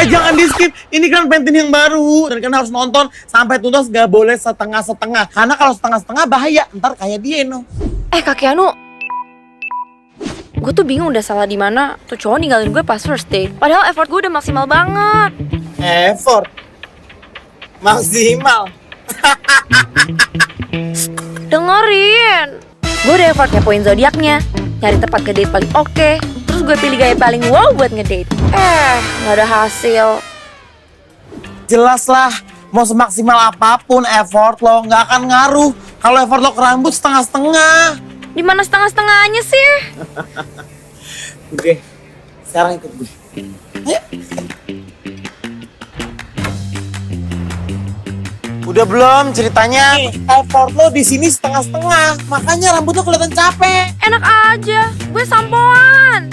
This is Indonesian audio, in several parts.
Jangan di skip. Ini kan pentin yang baru dan kalian harus nonton sampai tuntas, gak boleh setengah-setengah. Karena kalau setengah-setengah bahaya, ntar kayak dia no. Kak Keanu, gue tuh bingung udah salah di mana. Tuh cowok ninggalin gue pas first date. Padahal effort gue udah maksimal banget. Effort maksimal. Dengerin, gue udah effort ngepoin zodiaknya, nyari tempat ngedate paling oke. Terus gue pilih gaya paling wow buat ngedate. Gak ada hasil. Jelas lah, mau semaksimal apapun effort lo nggak akan ngaruh kalau effort lo ke rambut setengah-setengah. Di mana setengah-setengahnya sih? Oke, sekarang ikut gue. Ayo. Udah belum ceritanya? Effort lo di sini setengah-setengah, makanya rambut lo kelihatan capek. Enak aja, gue sampoan.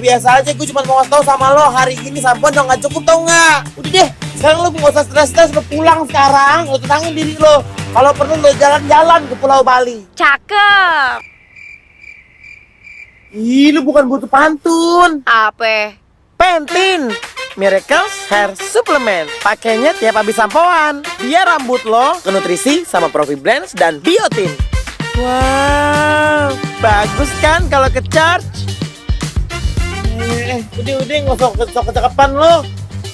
Biasa aja, gue cuma mau ngasih tau sama lo, hari ini sampoan udah nggak cukup tau nggak? Udah deh, sekarang lo nggak usah stres-stres, lo pulang sekarang, lo tenangin diri lo. Kalau perlu lo jalan-jalan ke Pulau Bali. Cakep. Ih, lu bukan butuh pantun. Apa? Pentin Miracles Hair Supplement. Pakainya tiap habis sampoan, biar rambut lo ke nutrisi sama Profi Blends dan biotin. Wow, bagus kan kalau ke charge? Udah nggak usah kecakapan lo.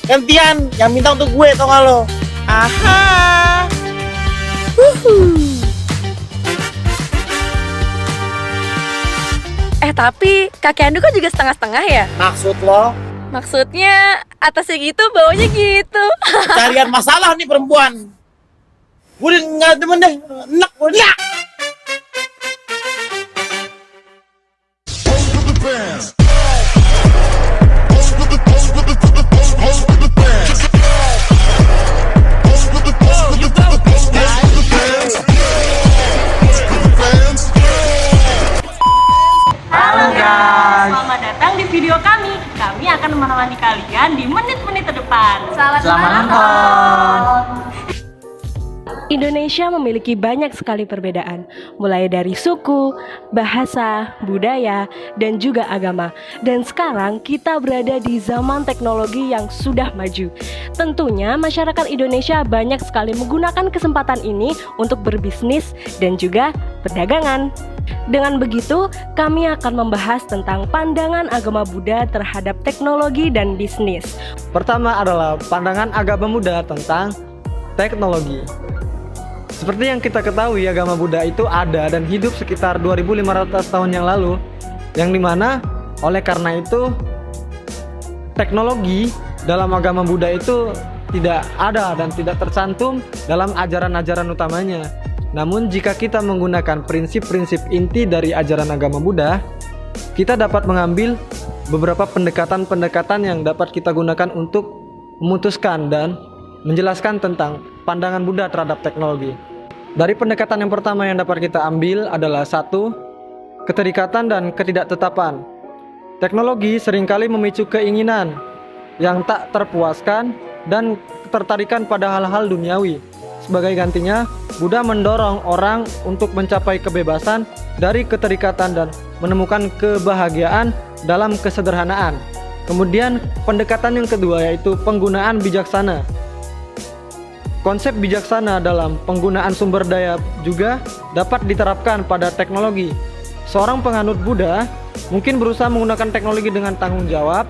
Gantian, yang minta untuk gue tau gak lo? Aha. Tapi Kak Keanu kok juga setengah-setengah ya? Maksud lo? Maksudnya atasnya gitu, bawahnya gitu. Carian masalah nih perempuan. Gue udah nggak demen deh. Enak gue enak. Selamat datang di video kami. Kami akan menemani kalian di menit-menit terdepan. Selamat menonton. Indonesia memiliki banyak sekali perbedaan, mulai dari suku, bahasa, budaya, dan juga agama. Dan sekarang kita berada di zaman teknologi yang sudah maju. Tentunya masyarakat Indonesia banyak sekali menggunakan kesempatan ini untuk berbisnis dan juga perdagangan. Dengan begitu, kami akan membahas tentang pandangan agama Buddha terhadap teknologi dan bisnis. Pertama adalah pandangan agama Buddha tentang teknologi. Seperti yang kita ketahui, agama Buddha itu ada dan hidup sekitar 2500 tahun yang lalu, yang dimana oleh karena itu teknologi dalam agama Buddha itu tidak ada dan tidak tercantum dalam ajaran-ajaran utamanya. Namun jika kita menggunakan prinsip-prinsip inti dari ajaran agama Buddha, kita dapat mengambil beberapa pendekatan-pendekatan yang dapat kita gunakan untuk memutuskan dan menjelaskan tentang pandangan Buddha terhadap teknologi. Dari pendekatan yang pertama yang dapat kita ambil adalah 1. Keterikatan dan ketidaktetapan. Teknologi seringkali memicu keinginan yang tak terpuaskan dan ketertarikan pada hal-hal duniawi. Sebagai gantinya, Buddha mendorong orang untuk mencapai kebebasan dari keterikatan dan menemukan kebahagiaan dalam kesederhanaan. Kemudian pendekatan yang kedua yaitu penggunaan bijaksana. Konsep bijaksana dalam penggunaan sumber daya juga dapat diterapkan pada teknologi. Seorang penganut Buddha mungkin berusaha menggunakan teknologi dengan tanggung jawab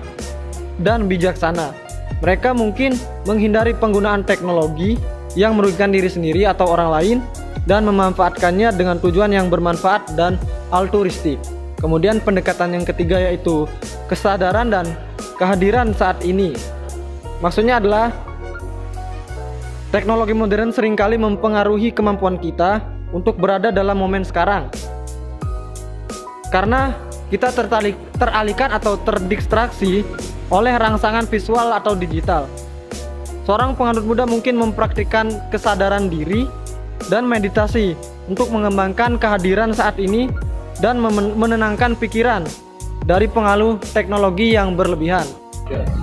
dan bijaksana. Mereka mungkin menghindari penggunaan teknologi yang merugikan diri sendiri atau orang lain dan memanfaatkannya dengan tujuan yang bermanfaat dan altruistik. Kemudian pendekatan yang ketiga yaitu kesadaran dan kehadiran saat ini. Maksudnya adalah teknologi modern seringkali mempengaruhi kemampuan kita untuk berada dalam momen sekarang. Karena kita teralihkan atau terdistraksi oleh rangsangan visual atau digital. Seorang penganut Buddha mungkin mempraktikkan kesadaran diri dan meditasi untuk mengembangkan kehadiran saat ini dan menenangkan pikiran dari pengaruh teknologi yang berlebihan.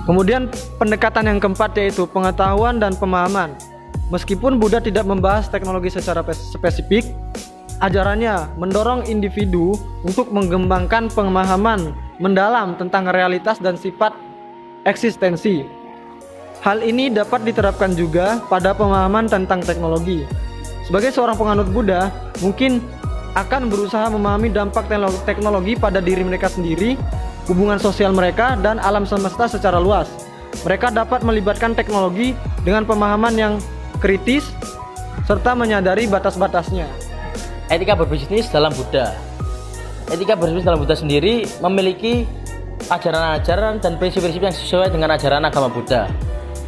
Kemudian pendekatan yang keempat yaitu pengetahuan dan pemahaman. Meskipun Buddha tidak membahas teknologi secara spesifik, ajarannya mendorong individu untuk mengembangkan pemahaman mendalam tentang realitas dan sifat eksistensi. Hal ini dapat diterapkan juga pada pemahaman tentang teknologi. Sebagai seorang penganut Buddha, mungkin akan berusaha memahami dampak teknologi pada diri mereka sendiri, hubungan sosial mereka, dan alam semesta secara luas. Mereka dapat melibatkan teknologi dengan pemahaman yang kritis, serta menyadari batas-batasnya. Etika berbisnis dalam Buddha. Etika berbisnis dalam Buddha sendiri memiliki ajaran-ajaran dan prinsip-prinsip yang sesuai dengan ajaran agama Buddha.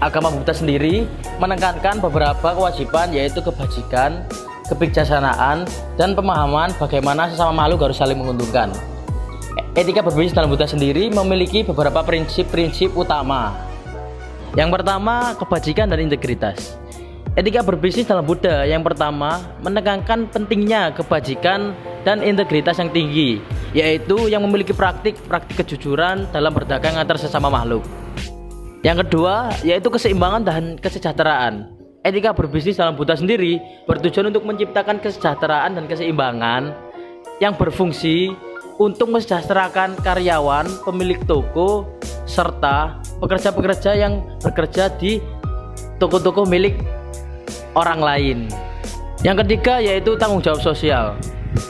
Agama Buddha sendiri menekankan beberapa kewajiban, yaitu kebajikan, kebijaksanaan, dan pemahaman bagaimana sesama makhluk harus saling menguntungkan. Etika berbisnis dalam Buddha sendiri memiliki beberapa prinsip-prinsip utama. Yang pertama, kebajikan dan integritas. Etika berbisnis dalam Buddha yang pertama menekankan pentingnya kebajikan dan integritas yang tinggi, yaitu yang memiliki praktik kejujuran dalam berdagang antar sesama makhluk. Yang kedua, yaitu keseimbangan dan kesejahteraan. Etika berbisnis dalam Buddha sendiri bertujuan untuk menciptakan kesejahteraan dan keseimbangan yang berfungsi untuk mensejahterakan karyawan, pemilik toko, serta pekerja-pekerja yang bekerja di toko-toko milik orang lain. Yang ketiga, yaitu tanggung jawab sosial.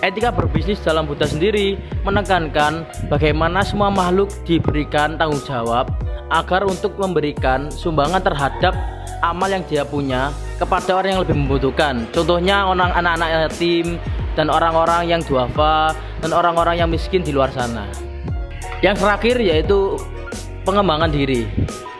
Etika berbisnis dalam Buddha sendiri menekankan bagaimana semua makhluk diberikan tanggung jawab agar untuk memberikan sumbangan terhadap amal yang dia punya kepada orang yang lebih membutuhkan. Contohnya anak-anak yatim dan orang-orang yang duafa dan orang-orang yang miskin di luar sana. Yang terakhir yaitu pengembangan diri.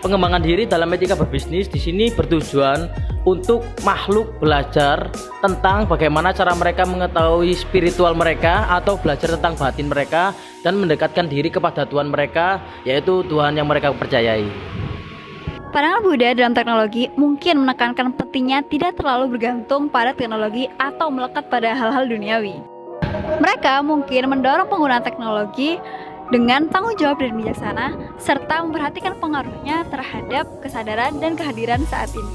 Pengembangan diri dalam etika berbisnis di sini bertujuan untuk makhluk belajar tentang bagaimana cara mereka mengetahui spiritual mereka atau belajar tentang batin mereka dan mendekatkan diri kepada Tuhan mereka, yaitu Tuhan yang mereka percayai. Pandangan Buddha dalam teknologi mungkin menekankan pentingnya tidak terlalu bergantung pada teknologi atau melekat pada hal-hal duniawi. Mereka mungkin mendorong penggunaan teknologi dengan tanggung jawab dan bijaksana, serta memperhatikan pengaruhnya terhadap kesadaran dan kehadiran saat ini.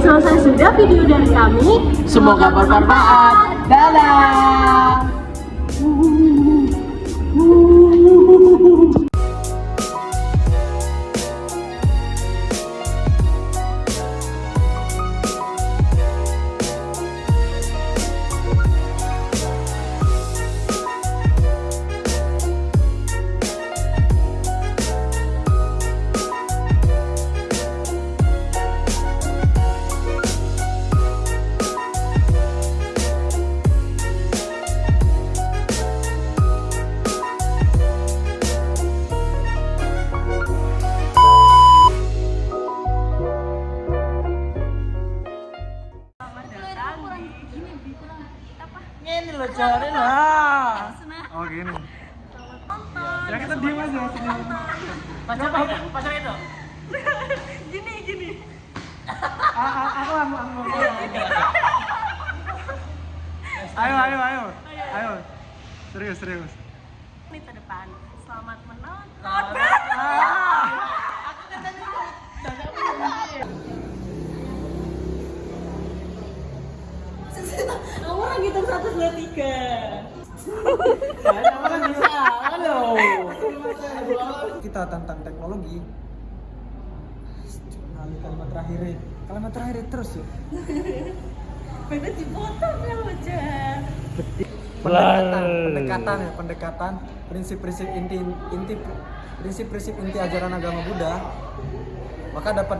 Selesai sudah video dari kami. Semoga bermanfaat. Dadah. Ini lo cari lah. Oh gini. Ya kita diam aja. Pacar itu. Gini. Aku. Ayo. Serius. Menit ke depan. Selamat menonton. Kamu lagi hitung 1, 2, 3. Kita tentang teknologi. Kalimat terakhir terus ya. Pengen dipotong ya wajah. Pendekatan prinsip-prinsip inti ajaran agama Buddha, maka dapat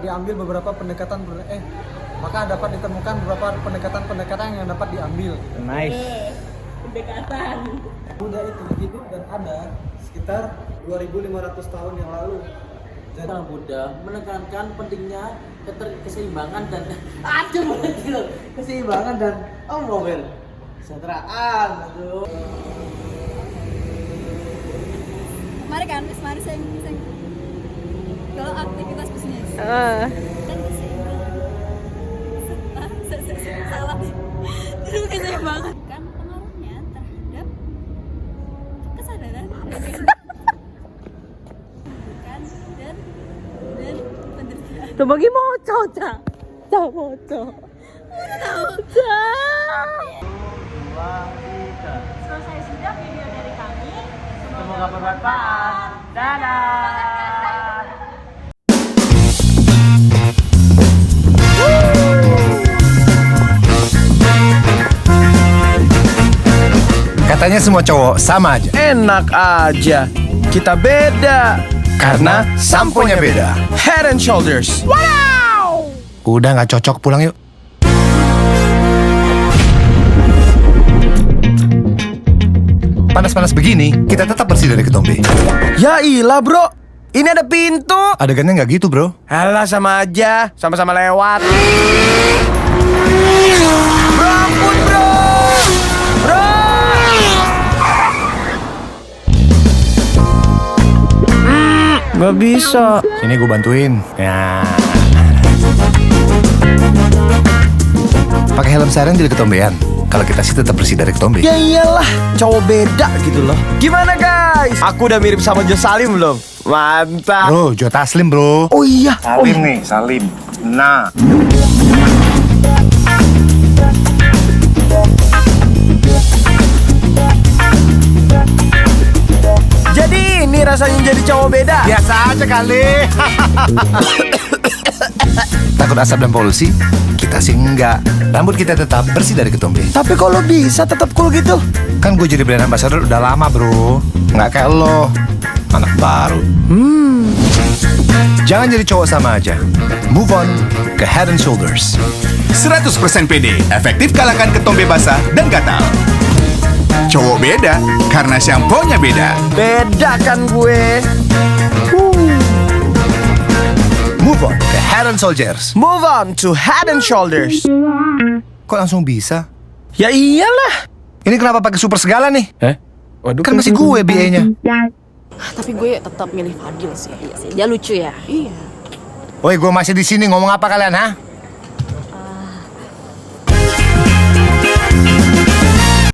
ditemukan beberapa pendekatan yang dapat diambil. Nice. Pendekatan. Buddha itu hidup dan ada sekitar 2.500 tahun yang lalu. Dalam Buddha menekankan pentingnya keseimbangan dan keseimbangan dan kesejahteraan. Mari sing. Kalau aktivitas bisnis. Dan salah. Terus keseimbangan. Kan pengaruhnya terhadap kesadaran dan penderitaan. Tuh bagi moco, Cak. Selesai sudah video dari kami. Semoga bermanfaat. Dadah. Katanya semua cowok sama aja. Enak aja. Kita beda. Karena samponya beda. Head and Shoulders. Udah nggak cocok, pulang yuk. Panas-panas begini, kita tetap bersih dari ketombe. Ya ilah bro, ini ada pintu. Adegannya nggak gitu, bro. Alah sama aja, sama-sama lewat. Bro, ampun bro. Bro. Gak bisa. Sini gue bantuin. Ya. Pakai helm siren jadi ketombean. Kalau kita sih tetap bersih dari ketombe. Ya iyalah, cowok beda gitu loh. Gimana guys? Aku udah mirip sama Jo Salim belum? Mantap. Bro, Joe Taslim, bro. Oh iya. Salim nih, Salim. Nah. Jadi ini rasanya jadi cowok beda. Biasa aja kali. Takut asap dan polusi? Kita sih enggak. Rambut kita tetap bersih dari ketombe. Tapi kalau bisa tetap cool gitu. Kan gue jadi brand ambassador udah lama, bro. Nggak kayak lo, anak baru. Jangan jadi cowok sama aja. Move on ke Head and Shoulders. 100% pede, efektif kalahkan ketombe basah dan gatal. Cowok beda karena samponya beda. Beda kan gue. Move on ke Head and Shoulders. Move on to Head and Shoulders. Kok langsung bisa? Ya iyalah. Ini kenapa pakai super segala nih? Waduh, Kan masih gue BA-nya. Tapi gue tetap milih Fadil sih. Iya sih, dia lucu ya. Iya. Woi, gue masih di sini ngomong apa kalian, ha?